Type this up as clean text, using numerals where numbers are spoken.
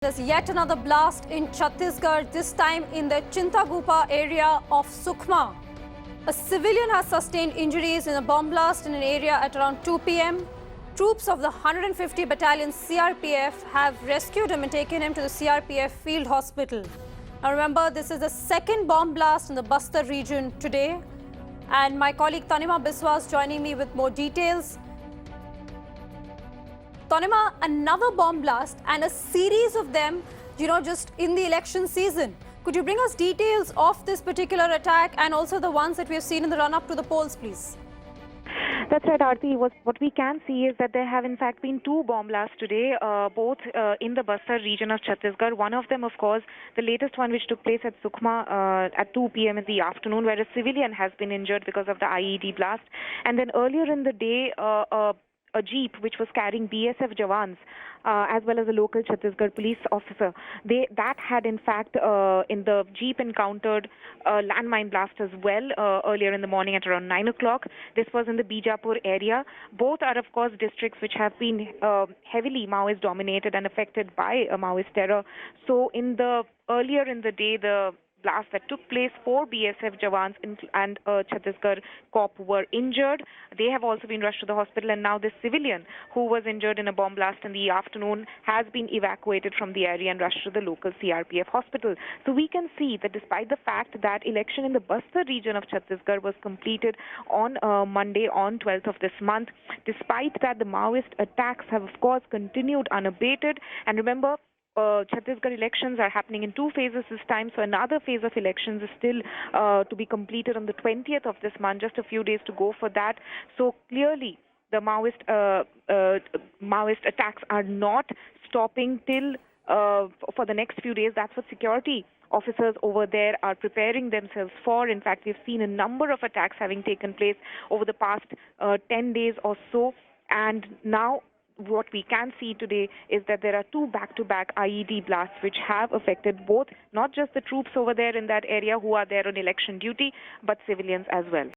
There's yet another blast in Chhattisgarh, this time in the Chintagupa area of Sukna. A civilian has sustained injuries in a bomb blast in an area at around 2 p.m. Troops of the 150 Battalion CRPF have rescued him and taken him to the CRPF field hospital. Now remember, this is the second bomb blast in the Bastar region today. And my colleague Tanima Biswa is joining me with more details. Tanima, another bomb blast and a series of them, just in the election season. Could you bring us details of this particular attack and also the ones that we have seen in the run-up to the polls, please? That's right, Aarti. What we can see is that there have in fact been two bomb blasts today, both in the Bastar region of Chhattisgarh. One of them, of course, the latest one which took place at Sukna at 2 p.m. in the afternoon, where a civilian has been injured because of the IED blast. And then earlier in the day, a jeep which was carrying BSF Jawans as well as a local Chhattisgarh police officer. That had in fact in the jeep encountered a landmine blast as well earlier in the morning at around 9 o'clock. This was in the Bijapur area. Both are of course districts which have been heavily Maoist dominated and affected by Maoist terror. So earlier in the day, the blast that took place, 4 BSF Jawans and a Chhattisgarh cop were injured. They have also been rushed to the hospital, and now this civilian who was injured in a bomb blast in the afternoon has been evacuated from the area and rushed to the local CRPF hospital. So we can see that despite the fact that election in the Bastar region of Chhattisgarh was completed on Monday, on 12th of this month, despite that the Maoist attacks have of course continued unabated. And remember, Chhattisgarh elections are happening in two phases this time, so another phase of elections is still to be completed on the 20th of this month, just a few days to go for that. So clearly, the Maoist attacks are not stopping till for the next few days. That's what security officers over there are preparing themselves for. In fact, we've seen a number of attacks having taken place over the past 10 days or so, and now what we can see today is that there are two back-to-back IED blasts which have affected both, not just the troops over there in that area who are there on election duty, but civilians as well.